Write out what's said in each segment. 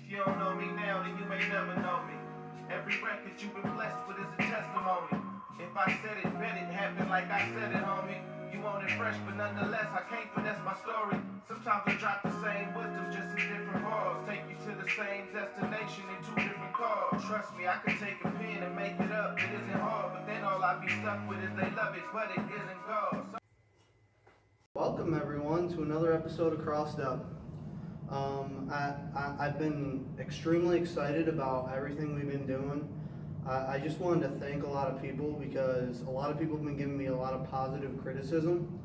If you don't know me now, then you may never know me. Every record you've been blessed with is a testimony. If I said it, bet it happened like I said it, homie. You want it fresh, but nonetheless, I can't finesse my story. Sometimes I drop the same wisdom, just in different halls. Take you to the same destination in two different cars. Trust me, I could take a pen and make it up. It isn't hard, but then all I be stuck with is they love it, but it isn't God. Welcome everyone to another episode of Crossed Up. I've been extremely excited about everything we've been doing. I just wanted to thank a lot of people because a lot of people have been giving me a lot of positive criticism,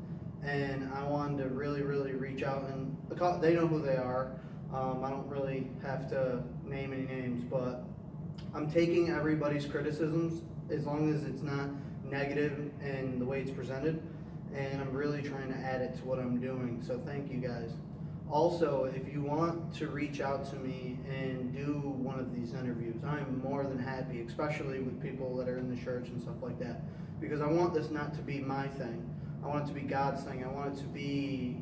and I wanted to really reach out, and they know who they are. I don't really have to name any names, but I'm taking everybody's criticisms as long as it's not negative in the way it's presented, and I'm really trying to add it to what I'm doing, so thank you guys. Also, if you want to reach out to me and do one of these interviews, I'm more than happy, especially with people that are in the church and stuff like that, because I want this not to be my thing. I want it to be God's thing. I want it to be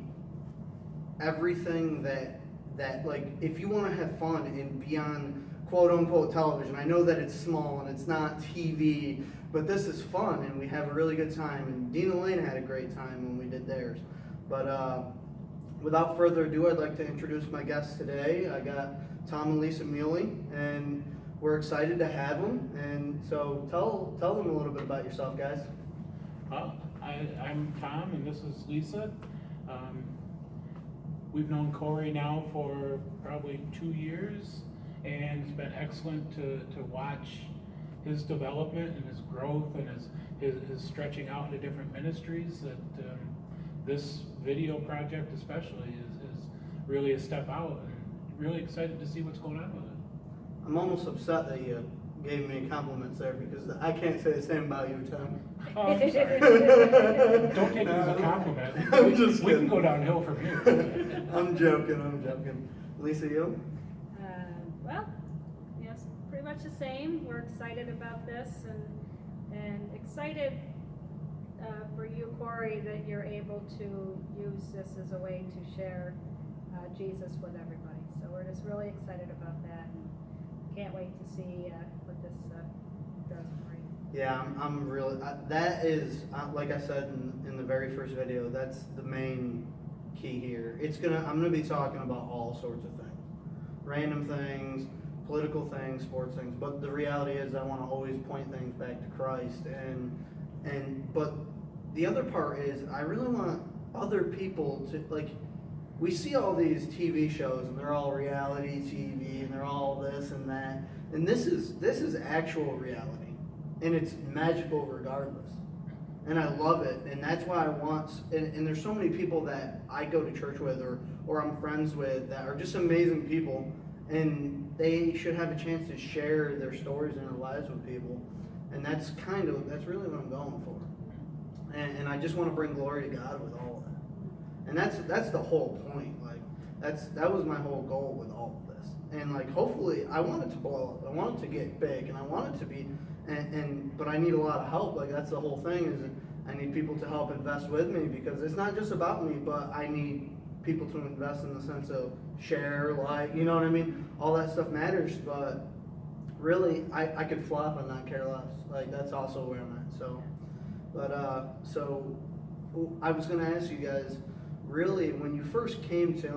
everything that like, if you want to have fun and be on quote-unquote television, I know that it's small and it's not TV, but this is fun and we have a really good time, and Dean and Elena had a great time when we did theirs. But without further ado, I'd like to introduce my guests today. I got Tom and Lisa Mullie, and we're excited to have them. And so tell them a little bit about yourself, guys. I'm Tom, and this is Lisa. We've known Corey now for probably 2 years, and it's been excellent to watch his development and his growth and his stretching out into different ministries. That this video project especially is really a step out, and really excited to see what's going on with it. I'm almost upset that you gave me compliments there, because I can't say the same about you, Tom. Oh, I'm sorry. Don't take it as a compliment. I'm just we can kidding. go downhill from here. I'm joking. Lisa, you? Well, yes, pretty much the same. We're excited about this, and excited for you, Corey, that you're able to use this as a way to share Jesus with everybody. So we're just really excited about that, and can't wait to see what this does for you. Yeah, I'm really, that is, like I said in the very first video, that's the main key here. I'm gonna be talking about all sorts of things. Random things, political things, sports things, but the reality is I want to always point things back to Christ, but the other part is I really want other people to, like, we see all these TV shows and they're all reality TV and they're all this and that, and this is actual reality, and it's magical regardless, and I love it, and that's why I want, and there's so many people that I go to church with or I'm friends with that are just amazing people, and they should have a chance to share their stories and their lives with people, and that's really what I'm going for. And I just want to bring glory to God with all of that. And that's the whole point. Like, that was my whole goal with all of this. And like, hopefully, I want it to blow up. I want it to get big, and I want it to be. But I need a lot of help. Like, that's the whole thing. Is I need people to help invest with me, because it's not just about me, but I need people to invest in the sense of share, like, you know what I mean. All that stuff matters, but really, I could flop and not care less. Like, that's also where I'm at. So. But so I was going to ask you guys, really, when you first came to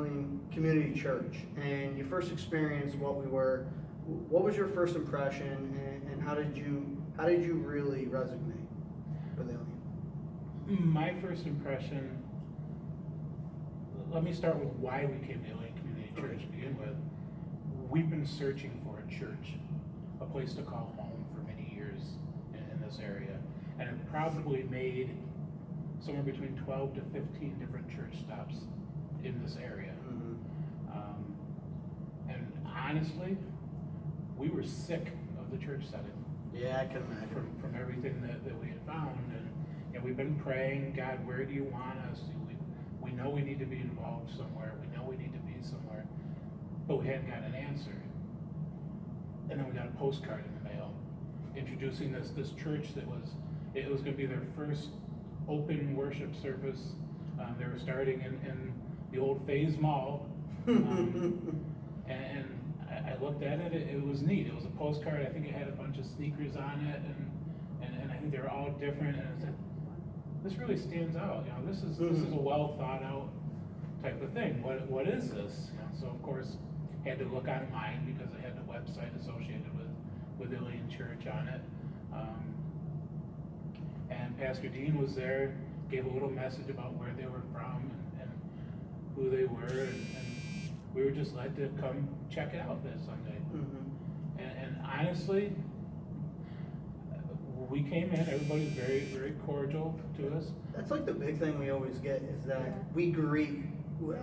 Community Church and you first experienced what we were, what was your first impression, and how did you really resonate with Alien? My first impression, let me start with why we came to Alien Community Church to begin with. We've been searching for a church, a place to call home, for many years in this area. And it probably made somewhere between 12 to 15 different church stops in this area. Mm-hmm. And honestly, we were sick of the church setting. Yeah, I can imagine. From everything that we had found. And we've been praying, God, where do you want us? We know we need to be involved somewhere. We know we need to be somewhere. But we hadn't got an answer. And then we got a postcard in the mail introducing this church that it was going to be their first open worship service. They were starting in the old Phase Mall. And I looked at it, it was neat. It was a postcard. I think it had a bunch of sneakers on it, and I think they were all different. And I said, this really stands out. You know, this is a well thought out type of thing. What is this? You know, so of course, had to look online because it had the website associated with Ilion Church on it. And Pastor Dean was there, gave a little message about where they were from and who they were, and we were just led to come check it out that Sunday. And honestly, we came in, everybody was very, very cordial to us. That's like the big thing we always get is that we greet,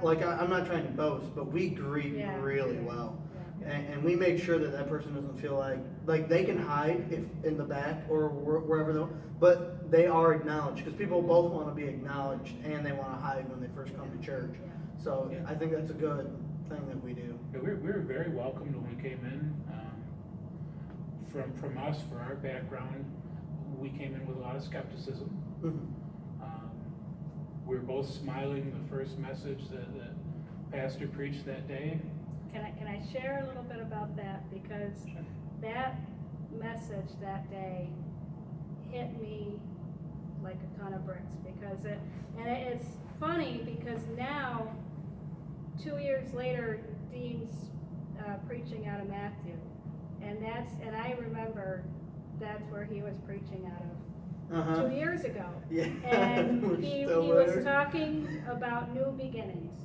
like I'm not trying to boast, but we greet really well. And we make sure that person doesn't feel like they can hide if in the back or wherever they're, but they are acknowledged, because people both want to be acknowledged and they want to hide when they first come to church. So I think that's a good thing that we do. Yeah, we were very welcomed when we came in. From us, for our background, we came in with a lot of skepticism. We were both smiling the first message that the pastor preached that day. Can I share a little bit about that? Because that message that day hit me like a ton of bricks, because it's funny because now, 2 years later, Dean's preaching out of Matthew, and I remember that's where he was preaching out of 2 years ago. Yeah. And he was talking about new beginnings.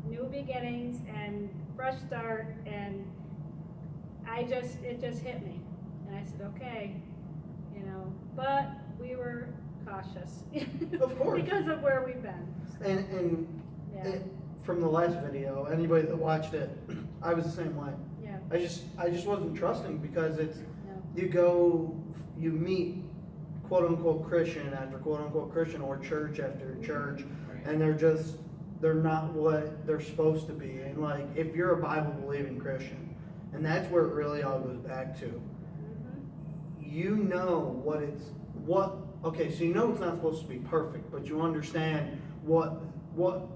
New beginnings and fresh start, and it just hit me, and I said, okay, you know, but we were cautious. Of course. Because of where we've been. So, From the last video, anybody that watched it, I was the same way. Yeah. I just wasn't trusting, because you meet quote unquote Christian after quote unquote Christian, or church after church, and they're not what they're supposed to be. And like, if you're a Bible believing Christian, and that's where it really all goes back to, you know okay, so you know it's not supposed to be perfect, but you understand what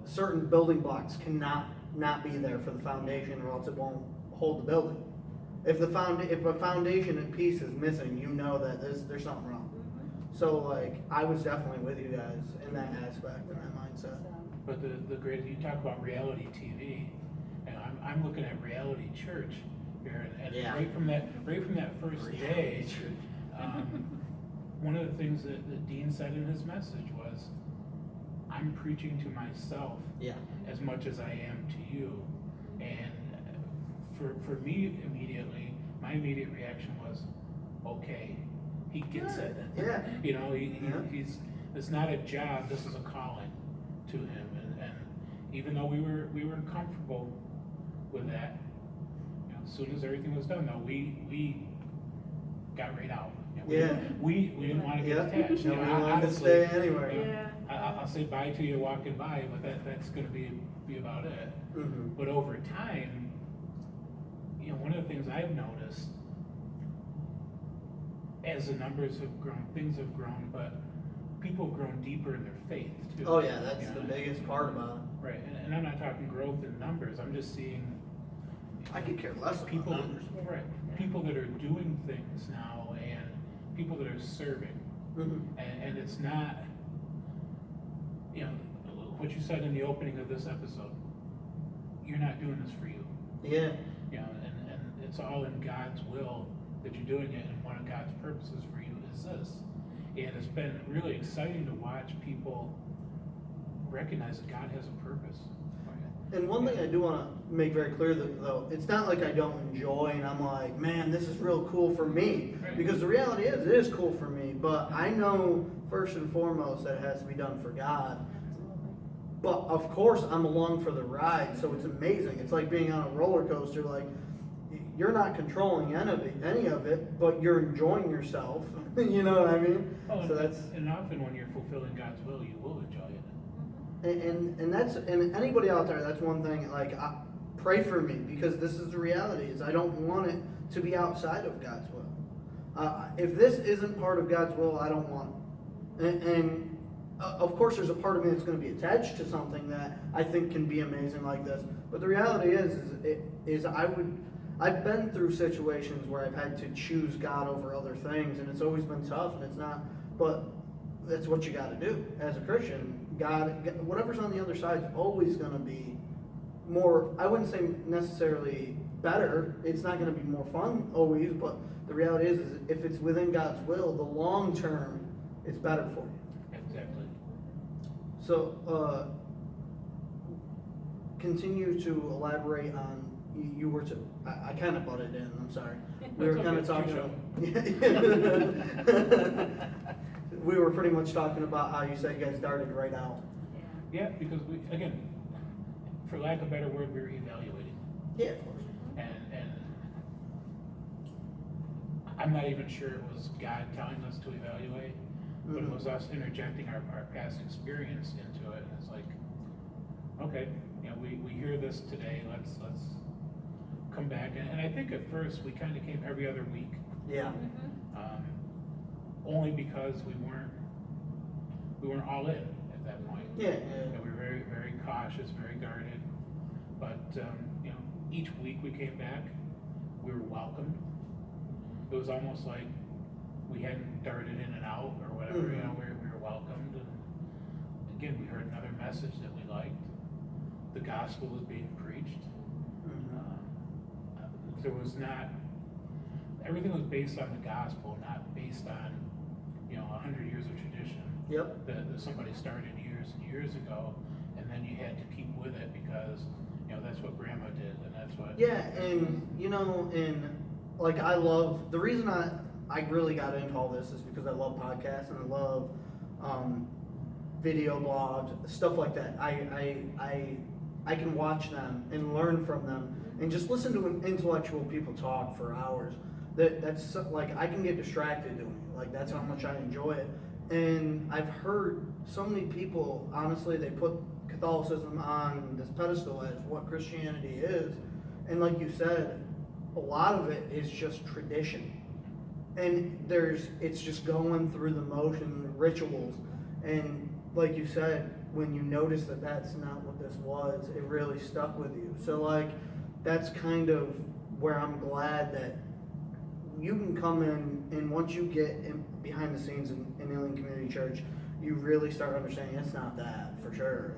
certain building blocks cannot not be there for the foundation, or else it won't hold the building. If a foundation and piece is missing, you know that there's something wrong. So like, I was definitely with you guys in that aspect, in that mindset. But the great, you talk about reality TV, and I'm looking at reality church here, and right from that first day, one of the things that Dean said in his message was, I'm preaching to myself as much as I am to you. And for me, immediately, my immediate reaction was, okay, he gets it. Yeah. You know, he's, it's not a job, this is a calling to him. And even though we were uncomfortable with that, you know, as soon as everything was done, though, we got right out. You know, we didn't want to get attached. No, we wanted to stay anywhere. You know, I'll say bye to you walking by, but that's going to be about it. But over time, you know, one of the things I've noticed, as the numbers have grown, things have grown, but people have grown deeper in their faith too. Oh yeah, that's the biggest part about it. Right, and I'm not talking growth in numbers. I'm just seeing. I could care less about people, numbers. right? People that are doing things now, and people that are serving, and it's not, you know, what you said in the opening of this episode. You're not doing this for you. Yeah. You know, and it's all in God's will that you're doing it, and one of God's purposes for you is this. And it's been really exciting to watch people recognize that God has a purpose. And one thing I do want to make very clear, though, it's not like I don't enjoy and I'm like, man, this is real cool for me. Right. Because the reality is, it is cool for me. But I know, first and foremost, that it has to be done for God. But of course, I'm along for the ride, so it's amazing. It's like being on a roller coaster. Like, you're not controlling any of it, but you're enjoying yourself. You know what I mean? Oh, so and often when you're fulfilling God's will, you will enjoy it. And anybody out there, that's one thing. Like, pray for me, because this is the reality. Is I don't want it to be outside of God's will. If this isn't part of God's will, I don't want it. And of course, there's a part of me that's going to be attached to something that I think can be amazing like this. But the reality is I I've been through situations where I've had to choose God over other things, and it's always been tough, and it's not, but that's what you gotta do. As a Christian, whatever's on the other side is always gonna be more, I wouldn't say necessarily better, it's not gonna be more fun always, but the reality is if it's within God's will, the long term, it's better for you. Exactly. So, continue to elaborate on, you were to, I kind of butted in, I'm sorry. We were kind of talking we were pretty much talking about how you said you guys darted right out. Yeah, because we, again, for lack of a better word, we were evaluating. Yeah, of course. And I'm not even sure it was God telling us to evaluate, but it was us interjecting our past experience into it. And it's like, okay, you know, we hear this today, let's come back. And I think at first we kind of came every other week. Yeah. Only because we weren't all in at that point. Yeah. And we were very, very cautious, very guarded. But you know, each week we came back, we were welcomed. It was almost like we hadn't darted in and out or whatever. You know, we were welcomed. And again, we heard another message that we liked. The gospel was being preached. There was not, everything was based on the gospel, not based on, you know, 100 years of tradition. Yep. That somebody started years and years ago, and then you had to keep with it because, you know, that's what grandma did, and that's what. Yeah, and you know, and like I love, the reason I really got into all this is because I love podcasts and I love video blogs, stuff like that. I can watch them and learn from them and just listen to intellectual people talk for hours. That's like, I can get distracted doing it. Like, that's how much I enjoy it. And I've heard so many people, honestly, they put Catholicism on this pedestal as what Christianity is. And like you said, a lot of it is just tradition. And it's just going through the motion, rituals. And like you said, when you notice that that's not what this was, it really stuck with you. So like, that's kind of where I'm glad that you can come in, and once you get in behind the scenes in Alien Community Church, you really start understanding it's not that, for sure.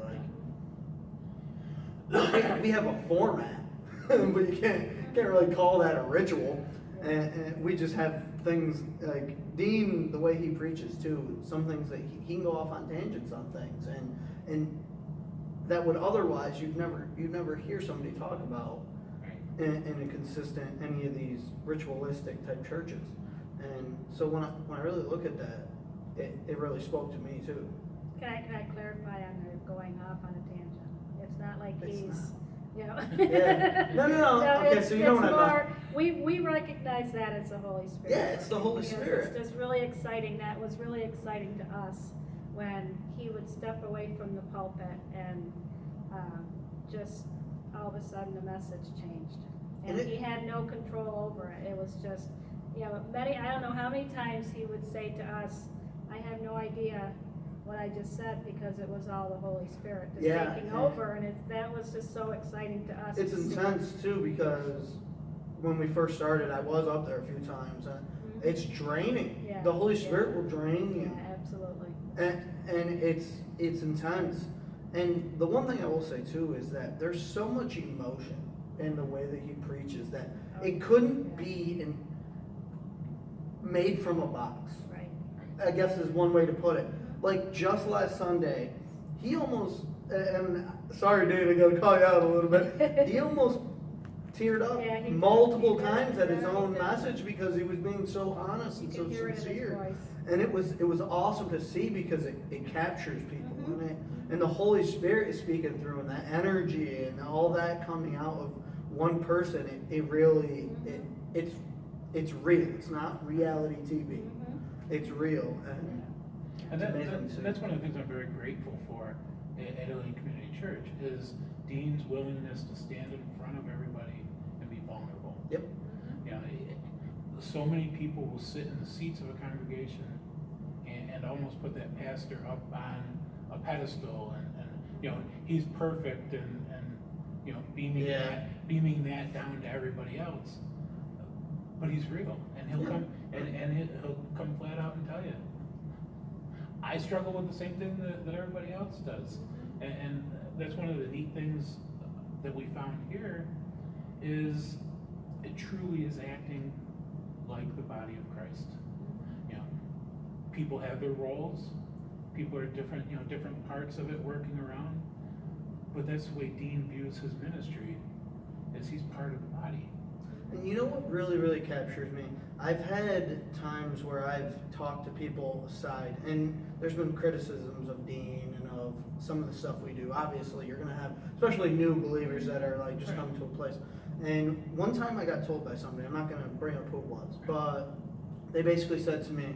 Like, we have a format, but you can't really call that a ritual. And we just have things like Dean, the way he preaches too, some things that he can go off on tangents on things, and that would otherwise you'd never hear somebody talk about in a consistent, any of these ritualistic type churches. And so when I really look at that, it really spoke to me too. Can I clarify on the going off on a tangent? It's not like he's, you know. Yeah. No. Okay, so you know what I meant. We recognize that it's the Holy Spirit. Yeah, it's the Holy Spirit. It's just really exciting. That was really exciting to us when he would step away from the pulpit and just all of a sudden the message changed. And he had no control over it. It was just, you know, I don't know how many times he would say to us, I have no idea what I just said, because it was all the Holy Spirit just taking over, and that was just so exciting to us. It's intense too, because when we first started, I was up there a few times, and it's draining. Yeah. The Holy Spirit will drain you. Yeah, absolutely. And it's intense. And the one thing I will say too is that there's so much emotion in the way that he preaches that it couldn't be made from a box. Right. I guess is one way to put it. Like just last Sunday, he almost, and sorry Dave, I gotta call you out a little bit, he almost teared up multiple times at his own message because he was being so honest and so sincere. And it was awesome to see because it captures people, and the Holy Spirit is speaking through, and that energy and all that coming out of one person, it really, it's real. It's not reality TV. It's real. And that's one of the things I'm very grateful for at Alien Community Church is Dean's willingness to stand in front of everybody and be vulnerable. Yep. You know, so many people will sit in the seats of a congregation and almost put that pastor up on a pedestal, and you know, he's perfect, and you know, beaming that down to everybody else. But he's real, and he'll come he'll come flat out and tell you. I struggle with the same thing that everybody else does, and that's one of the neat things that we found here is it truly is acting like the body of Christ. You know, people have their roles, people are different, you know, different parts of it working around, but that's the way Dean views his ministry, is he's part of the body. And you know what really, really captures me? I've had times where I've talked to people aside, and there's been criticisms of Dean and of some of the stuff we do. Obviously, you're going to have, especially new believers that are like just coming to a place. And one time I got told by somebody, I'm not going to bring up who it was, but they basically said to me,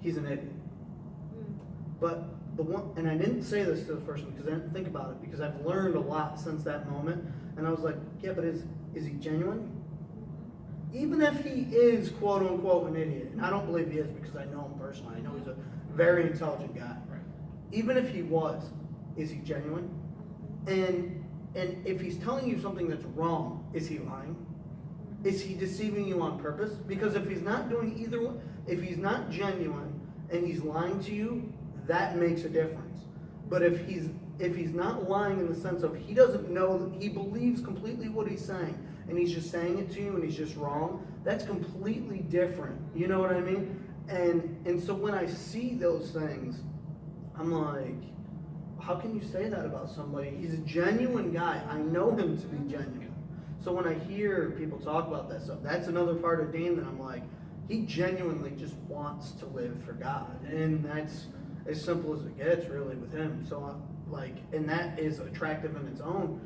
he's an idiot. But the one, and I didn't say this to the person because I didn't think about it, because I've learned a lot since that moment. And I was like, yeah, but is he genuine? Even if he is quote unquote an idiot, and I don't believe he is because I know him personally, I know he's a very intelligent guy. Right. Even if he was, is he genuine? And if he's telling you something that's wrong, is he lying? Is he deceiving you on purpose? Because if he's not doing either one, if he's not genuine and he's lying to you, that makes a difference. But if he's not lying in the sense of he doesn't know, that he believes completely what he's saying, and he's just saying it to you and he's just wrong, that's completely different. You know what I mean? And so when I see those things, I'm like, how can you say that about somebody? He's a genuine guy. I know him to be genuine. So when I hear people talk about that stuff, that's another part of Dean that I'm like, he genuinely just wants to live for God. And that's as simple as it gets, really, with him. So, and that is attractive in its own.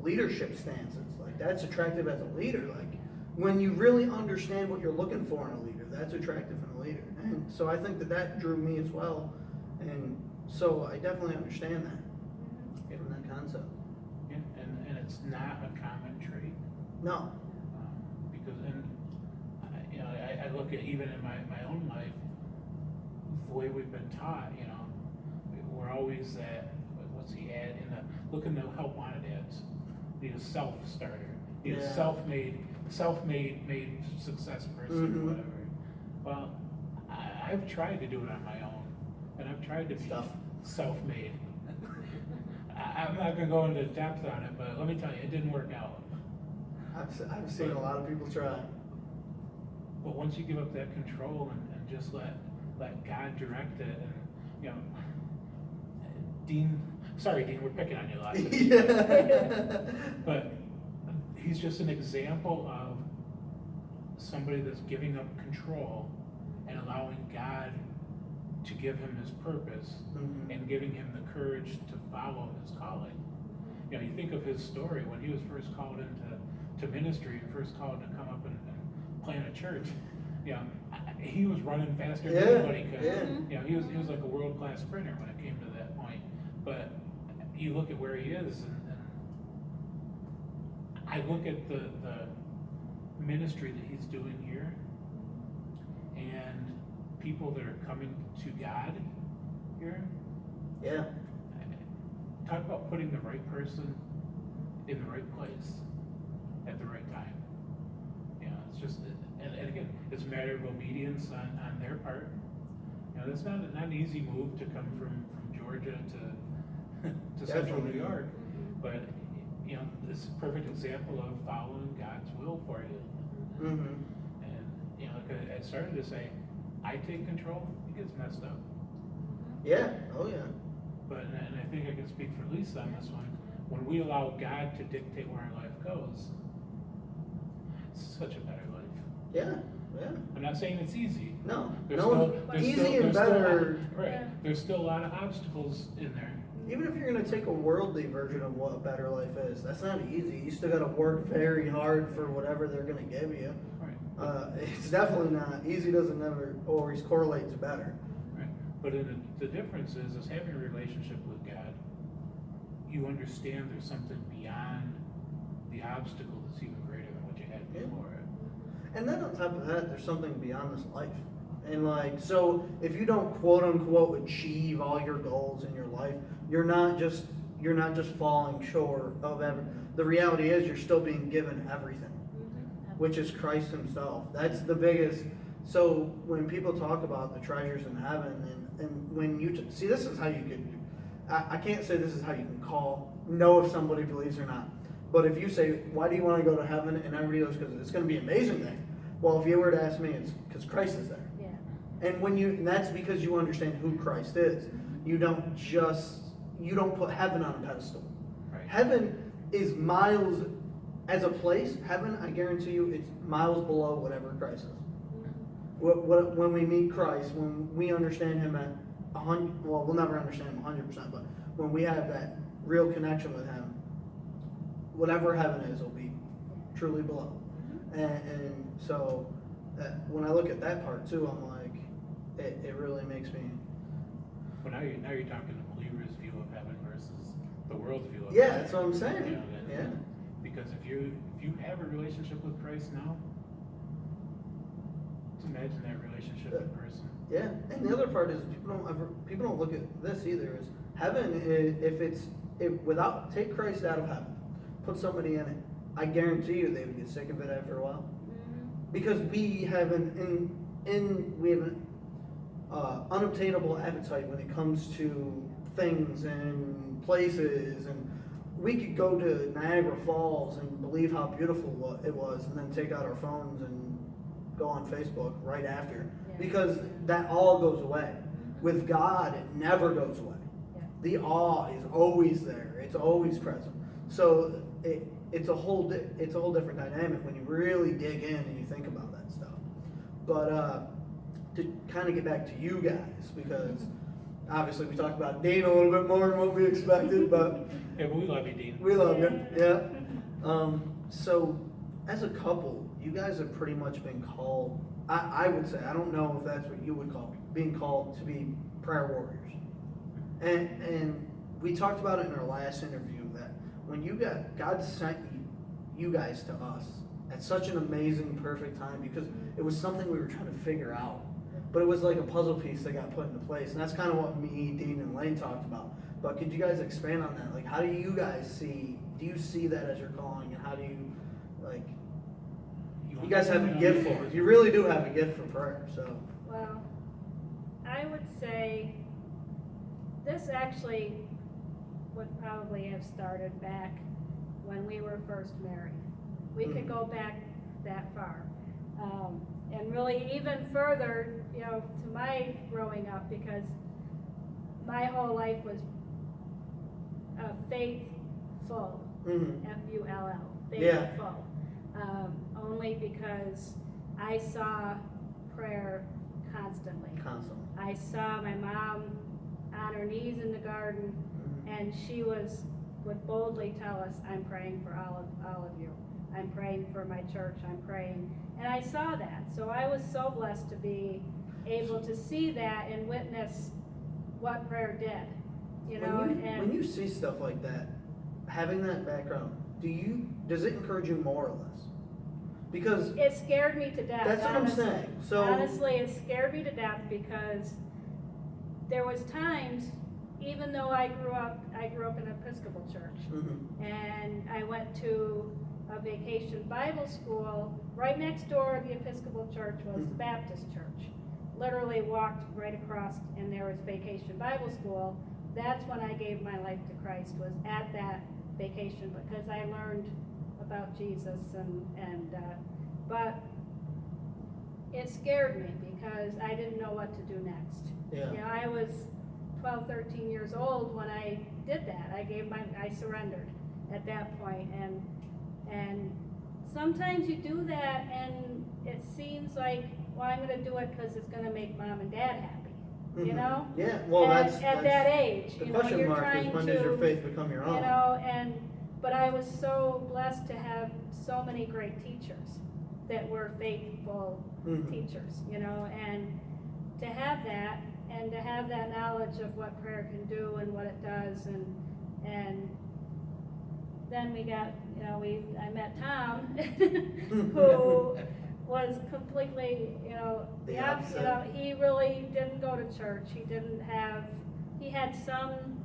Leadership stances, like that's attractive as a leader. Like when you really understand what you're looking for in a leader, that's attractive in a leader. And so I think that drew me as well. And so I definitely understand that from that concept. Yeah, and it's not a common trait. No. Because you know, I look at even in my own life, the way we've been taught, you know, we're always at, what's the ad in the, look in the help wanted ads. Need a self-starter. Need a self-made success person, or whatever. Well, I've tried to do it on my own, and I've tried to be self-made. I'm not gonna go into depth on it, but let me tell you, it didn't work out. I've seen a lot of people try. But once you give up that control and just let God direct it, and you know, Dean, we're picking on you a lot. Yeah. But he's just an example of somebody that's giving up control and allowing God to give him his purpose, and giving him the courage to follow his calling. You know, you think of his story when he was first called into ministry, and first called to come up and plant a church. You know, he was running faster than anybody could. Yeah. You know, he was like a world-class sprinter when it came to that point. But you look at where he is, and I look at the ministry that he's doing here, and people that are coming to God here. Yeah. Talk about putting the right person in the right place at the right time. You know, it's just, and again, it's a matter of obedience on their part. You know, it's not an easy move to come from Georgia to Central New York, but you know, this is a perfect example of following God's will for you. And you know, like I started to say, I take control, it gets messed up. Yeah. Oh yeah. But and I think I can speak for Lisa on this one. When we allow God to dictate where our life goes, it's such a better life. Yeah. Yeah. I'm not saying it's easy. No. There's Easy and better. Right. There's still a lot of obstacles in there. Even if you're going to take a worldly version of what a better life is, that's not easy. You still got to work very hard for whatever they're going to give you. Right. It's definitely not easy. Doesn't never always correlate to better. Right. But the difference is having a relationship with God. You understand there's something beyond the obstacle that's even greater than what you had before. And then on top of that, there's something beyond this life. And like, so if you don't quote unquote achieve all your goals in your life, you're not just you're not just falling short of the reality is you're still being given everything, which is Christ himself. That's the biggest. So when people talk about the treasures in heaven, and when you see, this is how you could, I can't say this is how you can know if somebody believes or not. But if you say, why do you want to go to heaven? And everybody goes, because it's going to be amazing there. Well, if you were to ask me, it's because Christ is there. Yeah. And that's because you understand who Christ is. You don't put heaven on a pedestal. Right. Heaven is miles, as a place, heaven, I guarantee you, it's miles below whatever Christ is. When we meet Christ, when we understand him at 100, well, we'll never understand him 100%, but when we have that real connection with him, whatever heaven is will be truly below. And so when I look at that part too, I'm like, it really makes me. Well, now you're talking the believer's view of heaven versus the world's view of Yeah, heaven. that's what I'm saying. You know, Yeah. Because if you have a relationship with Christ now, just imagine that relationship in person. Yeah, and the other part is people don't look at this either. Is heaven if without take Christ out of heaven, put somebody in it, I guarantee you they would get sick of it after a while, because we have an unobtainable appetite when it comes to things and places, and we could go to Niagara Falls and believe how beautiful it was, and then take out our phones and go on Facebook right after, because that all goes away. With God, it never goes away. The awe is always there. It's always present. So it's a whole different dynamic when you really dig in and you think about that stuff. But to kind of get back to you guys, because obviously we talked about Dean a little bit more than what we expected, but Yeah, but we love you, Dean. we love you. Yeah. So as a couple, you guys have pretty much been called. I would say, I don't know if that's what you would call being called to be prayer warriors. And we talked about it in our last interview that when God sent you guys to us at such an amazing, perfect time, because it was something we were trying to figure out. But it was like a puzzle piece that got put into place. And that's kind of what me, Dean, and Lane talked about. But could you guys expand on that? Like, how do you guys do you see that as your calling? And how do you, like, you guys have a gift for it. You really do have a gift for prayer, so. Well, I would say this actually would probably have started back when we were first married. We could go back that far. And really even further, to my growing up, because my whole life was faithful, F-U-L-L, faithful. Only because I saw prayer constantly. I saw my mom on her knees in the garden, and she would boldly tell us, I'm praying for all of you. I'm praying for my church, I'm praying. And I saw that. So I was so blessed to be able to see that and witness what prayer did. When you see stuff like that, having that background, does it encourage you more or less? Because it scared me to death. That's what I'm saying. So honestly, it scared me to death, because there was times, even though I grew up in an Episcopal church, and I went to a vacation Bible school. Right next door to the Episcopal church was the Baptist church. Literally walked right across, and there was vacation Bible school. That's when I gave my life to Christ, was at that vacation, because I learned about Jesus, but it scared me because I didn't know what to do next. Yeah. I was 12, 13 years old when I did that. I surrendered at that point, and sometimes you do that and it seems like, well, I'm going to do it because it's going to make mom and dad happy, Yeah, well, that's at that age. The question you're mark trying is, when does your faith become your own? But I was so blessed to have so many great teachers that were faithful teachers, and to have that, and to have that knowledge of what prayer can do and what it does, and then we got, I met Tom, who was completely, The opposite. He really didn't go to church. He had some,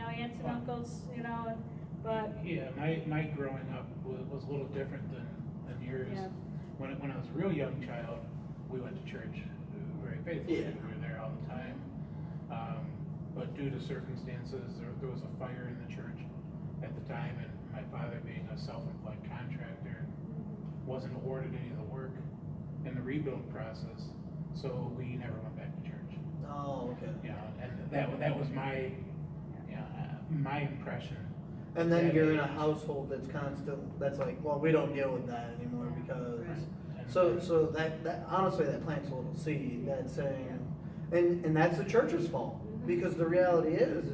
aunts and uncles, but, Yeah, my growing up was a little different than yours. Yeah. When I was a real young child, we went to church very faithfully. Yeah. We were there all the time. But due to circumstances, there was a fire in the church at the time, and my father, being a self-employed contractor, wasn't awarded any of the work in the rebuild process, so we never went back to church. Oh, okay. And that was my my impression. And then At you're in a age. household that's like, well, we don't deal with that anymore because, Right. so that honestly, that plants a little seed that's saying, and that's the church's fault, because the reality is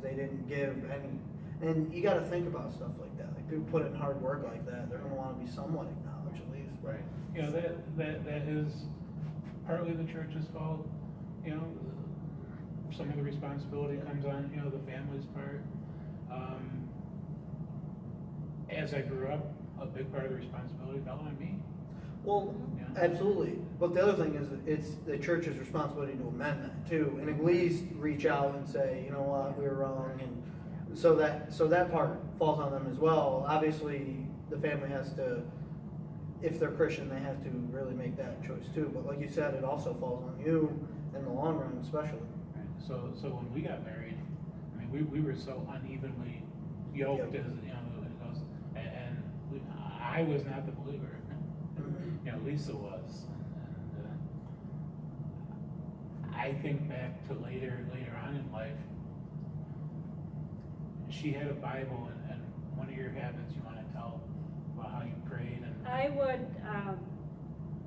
they didn't give any, and you gotta think about stuff like that, like people put in hard work like that, they're gonna wanna be somewhat acknowledged at least. Right. That is partly the church's fault. Some of the responsibility comes on, the family's part. As I grew up, a big part of the responsibility fell on me. Well, Yeah. absolutely, but the other thing is, it's the church's responsibility to amend that too, and at least reach out and say, you know what, we were wrong, and so that part falls on them as well. Obviously, the family has to, if they're Christian, they have to really make that choice too, but like you said, it also falls on you in the long run, especially. Right. So when we got married, I mean, we were so unevenly yoked, Yep. as it goes, and I was not the believer. Lisa was, and I think back to later on in life, she had a Bible, and one of your habits you want to tell about how you prayed, and I would,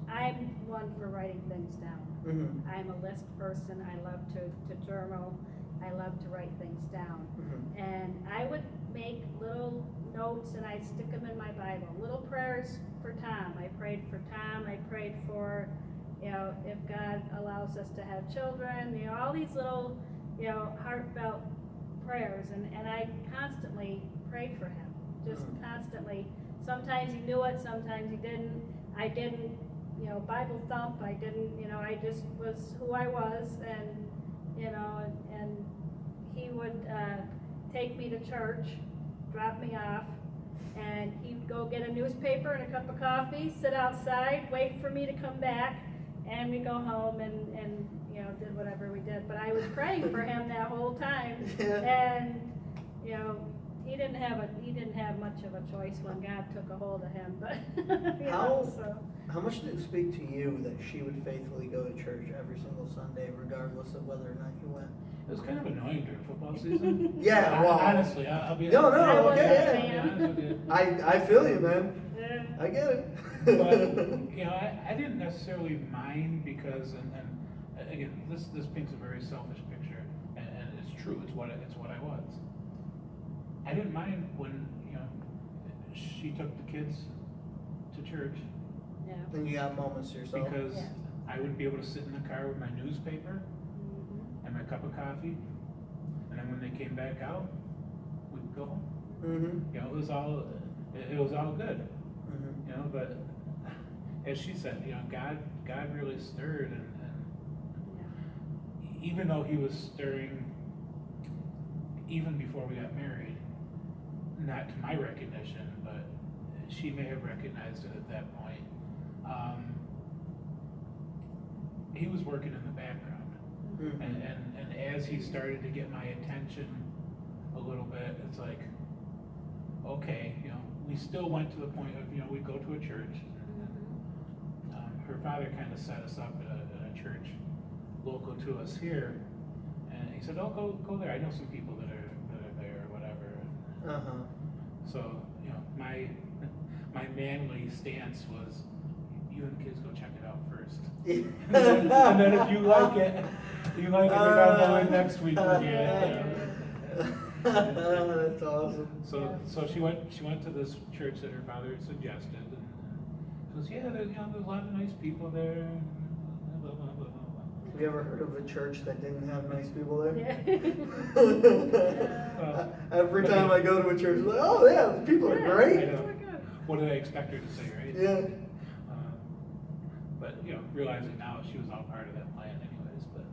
I'm one for writing things down. Mm-hmm. I'm a list person, I love to journal, I love to write things down. Mm-hmm. And I would make little notes and I'd stick them in my Bible, little prayers for Tom. I prayed for Tom, I prayed for, if God allows us to have children, all these little, heartfelt prayers. And I constantly prayed for him, just constantly. Sometimes he knew it, sometimes he didn't. I didn't, Bible thump, I didn't, I just was who I was, and, and he would take me to church, drop me off, and he'd go get a newspaper and a cup of coffee, sit outside, wait for me to come back, and we'd go home and did whatever we did. But I was praying for him that whole time, and, he didn't have much of a choice when God took a hold of him, but, How much did it speak to you that she would faithfully go to church every single Sunday, regardless of whether or not you went? it was kind of annoying during football season. Yeah, well, honestly, I'll be No, no, I wasn't okay, a yeah. fan. I'll be honest with you. I feel you, man. Yeah. I get it. But I didn't necessarily mind because, and again, this paints a very selfish picture, and it's true. It's what I was. I didn't mind when she took the kids to church Yeah. And you got moments to yourself. because Yeah. I would be able to sit in the car with my newspaper Mhm. and my cup of coffee, and then when they came back out, we'd go home. Mm-hmm. It was all good. Mm-hmm. But as she said, God really stirred, and Yeah. even though he was stirring even before we got married, not to my recognition, but she may have recognized it at that point, he was working in the background. Mm-hmm. And as he started to get my attention a little bit, it's like, okay, we still went to the point of, we'd go to a church. Her father kind of set us up at a church local to us here, and he said, "Oh, go there. I know some people that are there or whatever." Uh-huh. So my manly stance was, you and the kids go check it out first, and then if you like it, then I'll go in next week with you. That's awesome. So she went to this church that her father had suggested, and she goes, yeah, there's a lot of nice people there. Blah, blah, blah, blah, blah. Have you ever heard of a church that didn't have nice people there? Yeah. Every time I go to a church, I'm like, oh yeah, the people are I great. know. What did I expect her to say, right? Yeah. But realizing now she was all part of that plan, anyways. But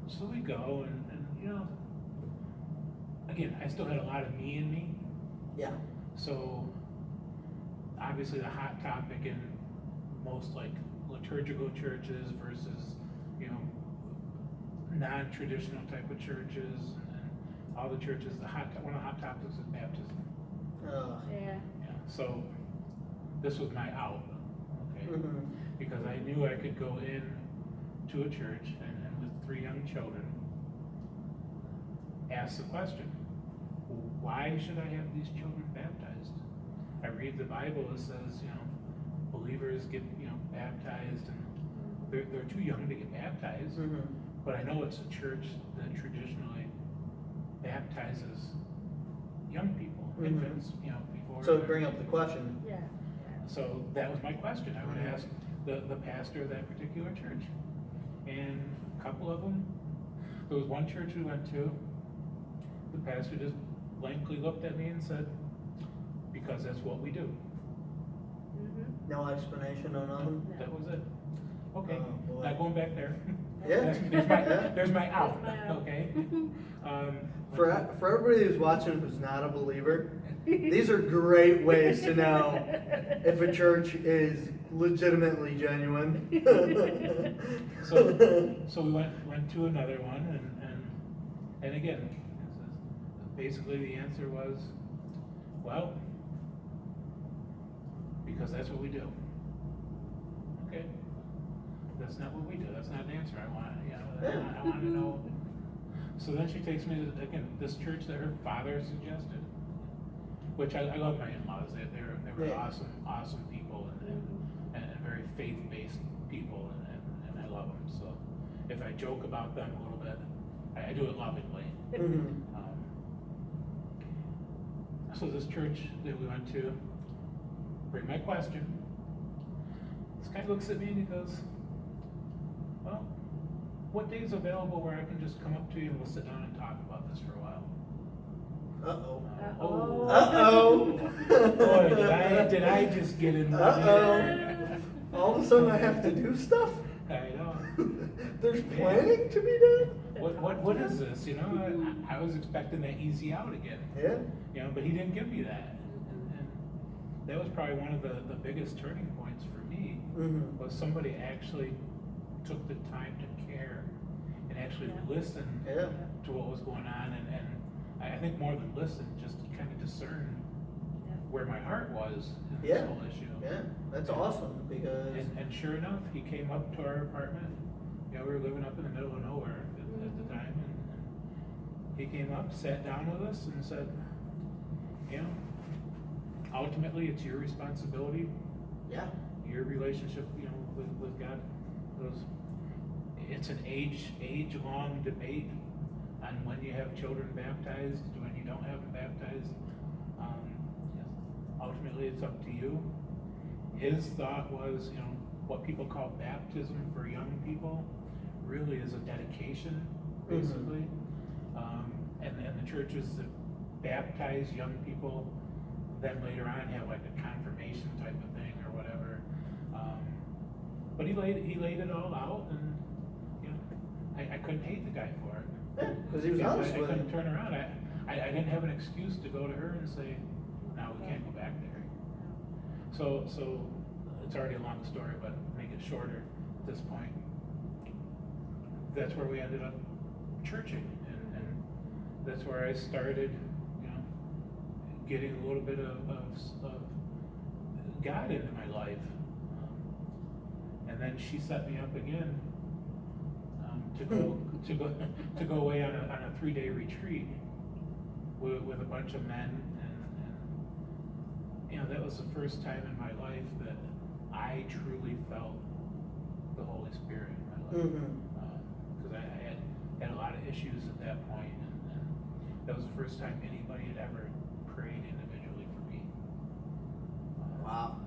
so we go, and you know, again, I still had a lot of me in me. Yeah. So, obviously the hot topic in most like liturgical churches versus, you know, non-traditional type of churches and all the churches, one of the hot topics is baptism. Yeah. Yeah, so this was my out, okay? Mhm. Because I knew I could go in to a church and with 3 young children, ask the question, why should I have these children baptized? I read the Bible, it says, you know, believers get, you know, baptized, and they're too young to get baptized. Mhm. But I know it's a church that traditionally baptizes young people, Mhm. infants, you know, before. So bring up the question. Yeah. So that was my question. I would Mhm. ask the pastor of that particular church. And a couple of them, there was one church we went to, the pastor just blankly looked at me and said, because that's what we do. Mm-hmm. No explanation on nothing? That was it. Okay, Oh, boy. not going back there. Yeah. There's my out, There's my out. okay? For everybody who's watching who's not a believer, these are great ways to know if a church is legitimately genuine. So we went to another one, and again, basically the answer was, well, because that's what we do. Okay, that's not what we do. That's not an answer. I want, you know, I want to know. So then she takes me to, again, this church that her father suggested, which I love my in-laws. They were Yeah. awesome people and very faith-based people, and I love them. So if I joke about them a little bit, I do it lovingly. Mhm. So this church that we went to, bring my question. This guy looks at me and he goes, well, what day is available where I can just come up to you and we'll sit down and talk about this for a while? Uh-oh. Oh. Uh-oh. Boy, did I just get in one Uh-oh. All of a sudden I have to do stuff? I know. There's planning to be done? What is this? You know, I was expecting that easy out again. Yeah. You know, but he didn't give me that. And that was probably one of the biggest turning points for me, Mhm. was somebody actually took the time to care and actually Yeah. listen Yeah. to what was going on, and I think more than listen, just kind of discern Yeah. where my heart was in this Yeah. whole issue. Yeah. That's awesome because And sure enough, he came up to our apartment. You know, we were living up in the middle of nowhere at the time, and he came up, sat down with us, and said, you know, ultimately it's your responsibility, yeah. your relationship, you know, with God. It's an age-long debate on when you have children baptized, when you don't have them baptized. Ultimately, it's up to you. His thought was, you know, what people call baptism for young people really is a dedication, basically. And the churches that baptize young people then later on have like a confirmation type of thing or whatever. But he laid it all out, and you know, I couldn't hate the guy for it. Yeah, because he was You know, honest I with couldn't it. turn around. I didn't have an excuse to go to her and say, no, we can't go back there. So it's already a long story, but make it shorter at this point. That's where we ended up churching, and that's where I started, you know, getting a little bit of God into my life. And then she set me up again to go away on a 3-day retreat with a bunch of men, and you know, that was the first time in my life that I truly felt the Holy Spirit in my life. Mhm. Because I had a lot of issues at that point, and that was the first time anybody had ever prayed individually for me. Wow.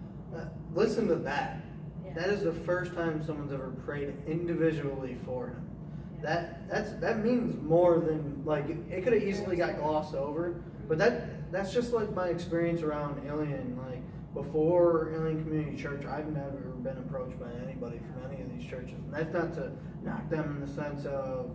Listen to that. Yeah. That is the first time someone's ever prayed individually for him. That means more than, like, it could have easily got glossed over, but that's just like my experience around Alien. Like, before Alien Community Church, I've never been approached by anybody from any of these churches. And that's not to knock them in the sense of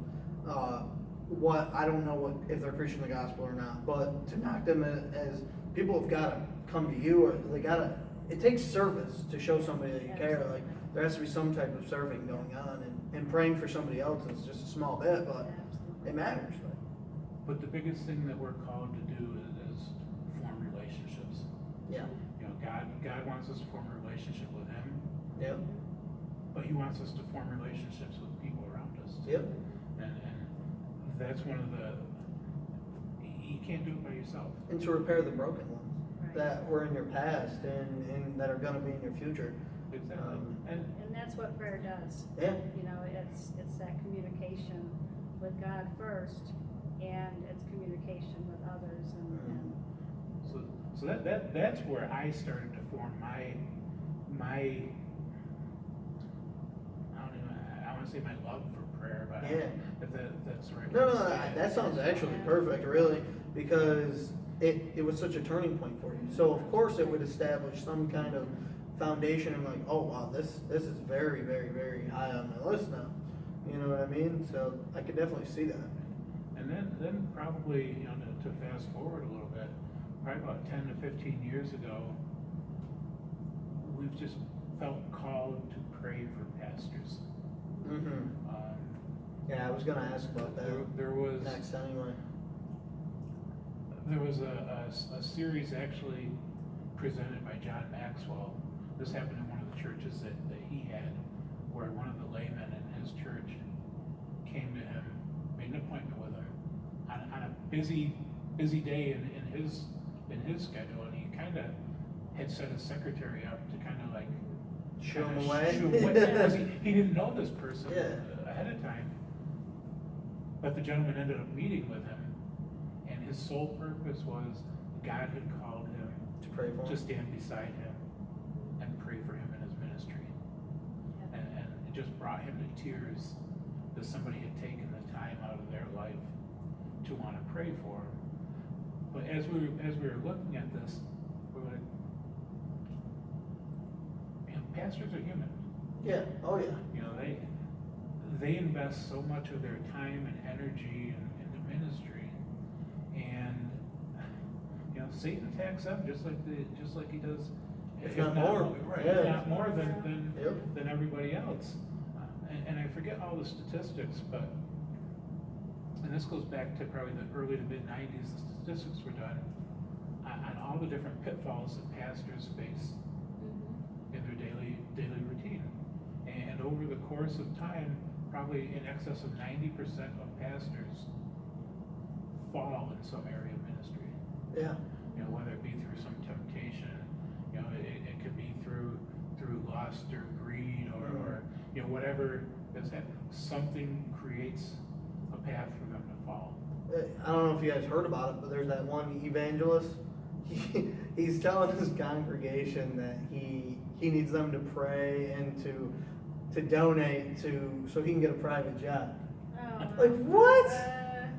I don't know what if they're preaching the gospel or not, but to knock them as people have got to come to you, or they got to. It takes service to show somebody that you care. Like there has to be some type of serving going on, and praying for somebody else is just a small bit, but it matters. But the biggest thing that we're called to do is form relationships. Yeah. You know, God wants us to form a relationship with Him. Yep. But He wants us to form relationships with people around us. Yep. And that's one of the. You can't do it by yourself. And to repair the broken ones Right. that were in your past and that are going to be in your future. Exactly. And that's what prayer does. Yeah. You know, it's that communication with God first, and it's communication with others, and So that's where I started to form my I want to say my love for prayer, but I don't know if that's the right No, way to say it. that sounds actually perfect, really, because it was such a turning point for you. So of course it would establish some kind of foundation and like, oh wow, this is very, very, very high on my list now. You know what I mean? So I could definitely see that. And then probably, you know, to fast forward a little bit, probably about 10 to 15 years ago, we've just felt called to pray for pastors. Mm-hmm. Yeah, I was gonna ask about that There was next anyway. There was a series actually presented by John Maxwell. This happened in one of the churches that he had, where one of the laymen in his church came to him, made an appointment with him on a busy day in his schedule, and he kind of had set his secretary up to kind of like Show him kinda away. shoo him away, because he didn't know this person Yeah. ahead of time. But the gentleman ended up meeting with him, and his sole purpose was God had called him To pray for to him. stand beside him and pray for him in his ministry. And it just brought him to tears that somebody had taken the time out of their life to want to pray for him. But as we were looking at this, we were like, you know, pastors are human. Yeah. Oh yeah. You know, they invest so much of their time and energy in the ministry, and you know, Satan attacks them just like he does, If not more. right? Yeah. If not more than Yep. than everybody else. And I forget all the statistics, but and this goes back to probably the early to mid '90s. The statistics were done on all the different pitfalls that pastors face in their daily routine. And over the course of time, probably in excess of 90% of pastors fall in some area of ministry. Yeah. You know, whether it be through some temptation, you know, it could be through lust or greed or you know, whatever is that, something creates a path for them to fall. I don't know if you guys heard about it, but there's that one evangelist. He's telling his congregation that he needs them to pray and to donate so he can get a private jet. Oh. Like what?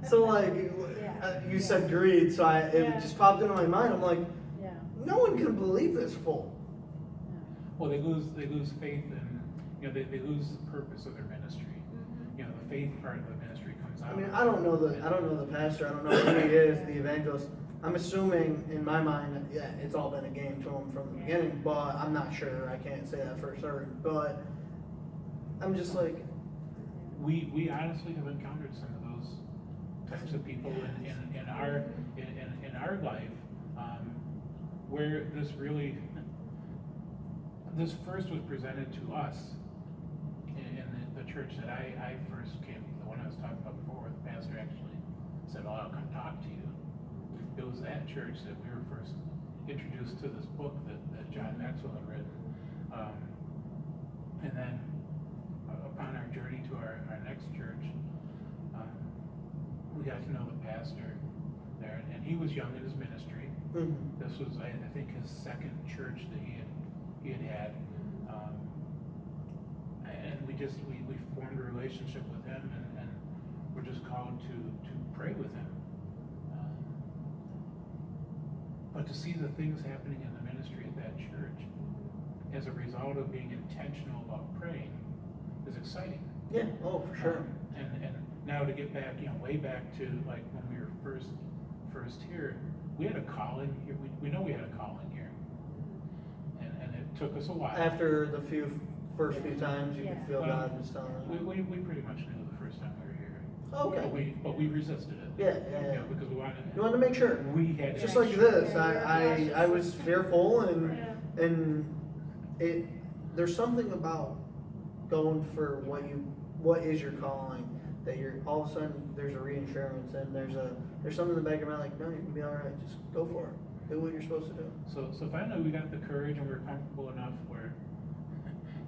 So like Yeah. you said greed, so it just popped into my mind. I'm like, Yeah. no one can believe this fool. Well, they lose faith in, you know, they lose the purpose of their ministry. You know, the faith part of the ministry comes out. I mean, I don't know the pastor. I don't know who he is, the evangelist. I'm assuming in my mind, yeah, it's all been a game to him from the beginning, but I'm not sure. I can't say that for certain. But I'm just like, We honestly have encountered some of those types of people in our life, where this first was presented to us in the church that I first came, the one I was talking about before, where the pastor actually said, "Oh, I'll come talk to you." It was that church that we were first introduced to this book that John Maxwell had written. And then upon our journey to our next church, we got to know the pastor there, and he was young in his ministry. This was, I think, his second church that he had. And we formed a relationship with him, and we're just called to pray with him. But to see the things happening in the ministry at that church as a result of being intentional about praying is exciting. yeah, oh for sure. And Now to get back, way back to like when we were first here, we had a calling here. We know we had a calling here, and it took us a while. After the first few times, you could feel Well, God was telling you. We pretty much knew the first time we were here. Okay. But we resisted it. Yeah. Because we You wanted to make sure. We had It's just to like make sure. this. I was fearful, and Yeah. and there's something about going for what is your calling, that you're all of a sudden there's a reinsurance and there's something in the back of your mind like, no, you can be all right, just go for it, do what you're supposed to do. So finally we got the courage and we were comfortable enough where,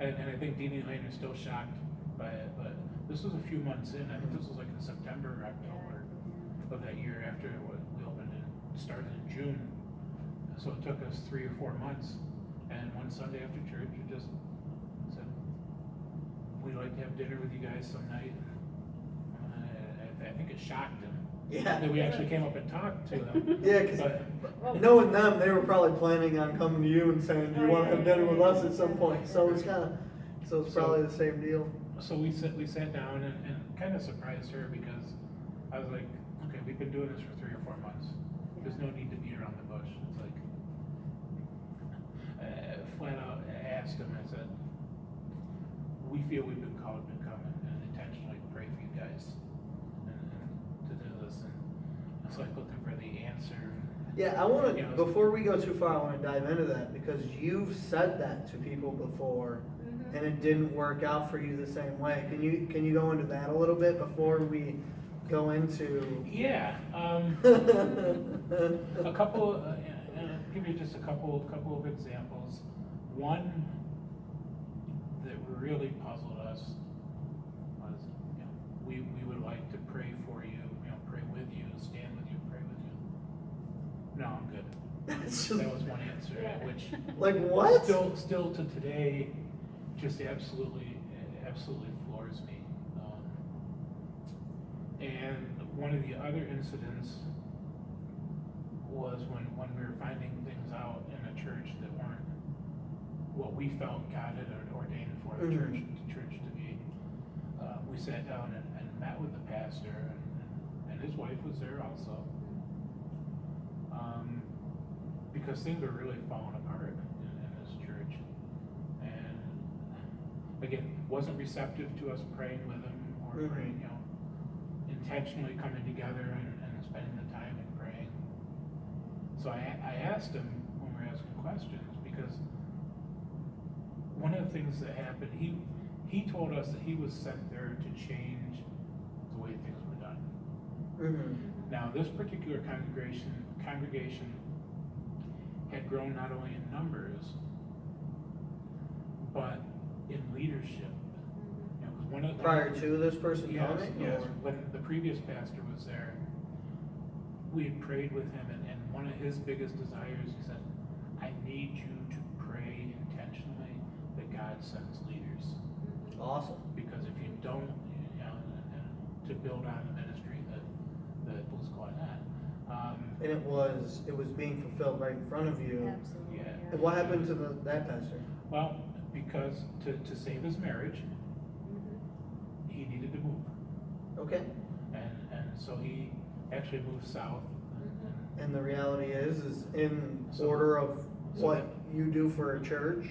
and I think Deanie Lane is still shocked by it, but this was a few months in. I think this was like in September or October of that year after we opened and started in June. So it took us 3 or 4 months, and one Sunday after church we just said, we'd like to have dinner with you guys some night. I think it shocked him. Yeah. That we actually came up and talked to them. Yeah, because But- knowing them, they were probably planning on coming to you and saying, do you want to have dinner with us at some point? So it's probably the same deal. So we sat down and kind of surprised her, because I was like, okay, we've been doing this for 3 or 4 months. There's no need to beat around the bush. It's like, flat out asked him, I said, we feel we've been called to come and intentionally pray for you guys and to do this. And so I looked for the answer. Yeah, I want to, before we go too far, I want to dive into that, because you've said that to people before, and it didn't work out for you the same way. Can you go into that a little bit before we go into? Yeah, a couple, give you just a couple of examples. One that really puzzled us was, we would like to pray for you, pray with you, stand with you, pray with you. No, I'm good. That was one answer, which Like what? Still to today, just absolutely floors me. And one of the other incidents was when we were finding things out in a church that weren't what we felt God had ordained for the church to be. We sat down and met with the pastor, and his wife was there also. Because things were really falling apart in this church. And again, wasn't receptive to us praying with him or praying, intentionally coming together and spending the time and praying. So I asked him when we were asking questions, because one of the things that happened, he told us that he was sent there to change the way things were done. Now, this particular congregation had grown not only in numbers, but in leadership. Prior to this person coming? Yes, when the previous pastor was there, we had prayed with him, and one of his biggest desires, he said, I need you to pray intentionally that God sends leaders. Awesome. Because if you don't, to build on the ministry that was going on. And it was being fulfilled right in front of you. Absolutely. Yeah. And what happened to that pastor? Well, because to save his marriage, he needed to move. Okay. And so he actually moved south. And the reality is in So- order of so what you do for a church,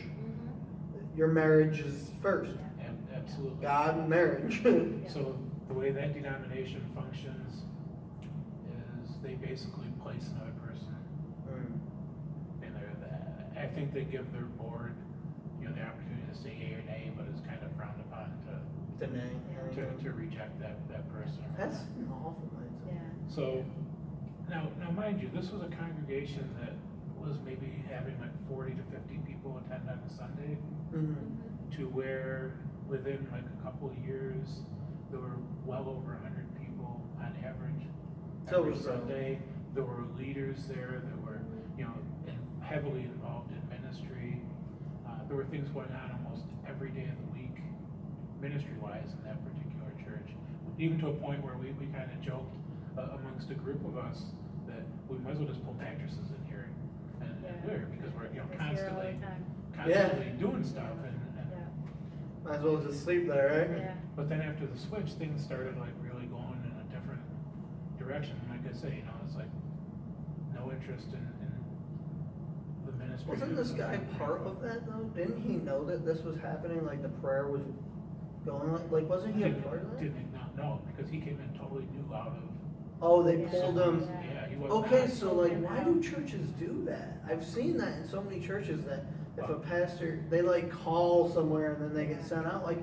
your marriage is first. Absolutely. God and marriage. So the way that denomination functions is they basically place another person in there. I think they give their board, the opportunity to say yea or nay, but it's kind of frowned upon to reject that person. That's an awful mindset. Yeah. So now mind you, this was a congregation that was maybe having like 40 to 50 people attend on a Sunday, to where within like a couple of years there were well over 100 people on average So every it was Sunday. There were leaders there that were heavily involved in ministry. There were things going on almost every day of the week, ministry-wise, in that particular church. Even to a point where we kind of joked amongst a group of us that we might as well just pull mattresses in here and wear, because we're constantly doing stuff. And Might as well just sleep there, right? Yeah. but then after the switch, things started like really going direction, and like I say, it's like, no interest in the ministry. Wasn't this guy part of that though? Didn't he know that this was happening, like the prayer was going like wasn't he a part of that? Did he not know, because he came in totally new out of. Oh, they Yeah. pulled him. Yeah, he was Okay, not. so like, why do churches do that? I've seen that in so many churches that if a pastor, they like call somewhere and then they get sent out. Like,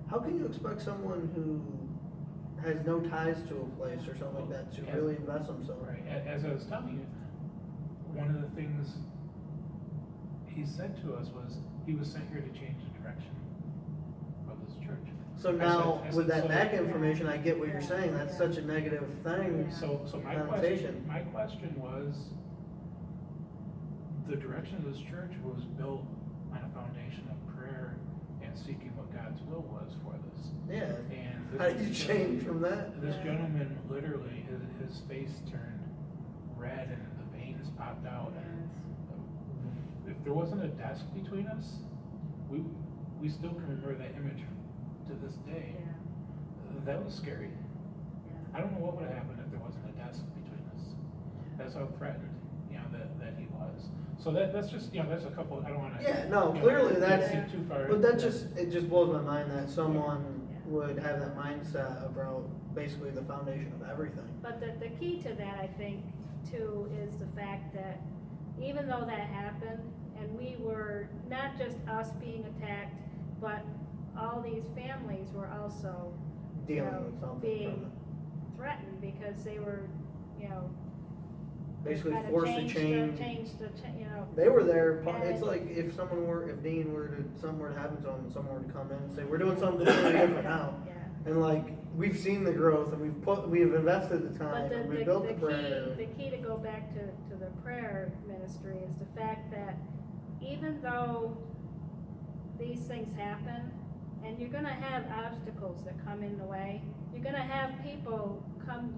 how can you expect someone who has no ties to a place or something like that to really invest themselves? Right, as I was telling you, one of the things he said to us was, he was sent here to change the direction of this church. So I now, said, with that so- back information, I get what you're saying. That's such a negative thing. So my Connotation. question was, the direction of this church was built on a foundation of prayer and seeking what God's will was for this. Yeah. And How did you change from that? This gentleman, literally, his face turned red and the veins popped out, and if there wasn't a desk between us, we still can remember that image to this day. That was scary. I don't know what would have happened if there wasn't a desk between us. That's how threatened, that he was. So that's just, that's a couple, I don't wanna. Yeah, no, clearly that's, get too far but into that it just blows my mind that someone would have that mindset about basically the foundation of everything. But the key to that, I think, too, is the fact that even though that happened, and we were, not just us being attacked, but all these families were also, Dealing with something being from threatened because they were, basically kinda forced to change. They were there, it's And- like if Dean something were to happen to him and someone were to come in and say, we're doing something completely different now. Yeah. And like, we've seen the growth and we've invested the time But and we built the prayer. the key to go back to the prayer ministry is the fact that even though these things happen, and you're gonna have obstacles that come in the way, you're gonna have people come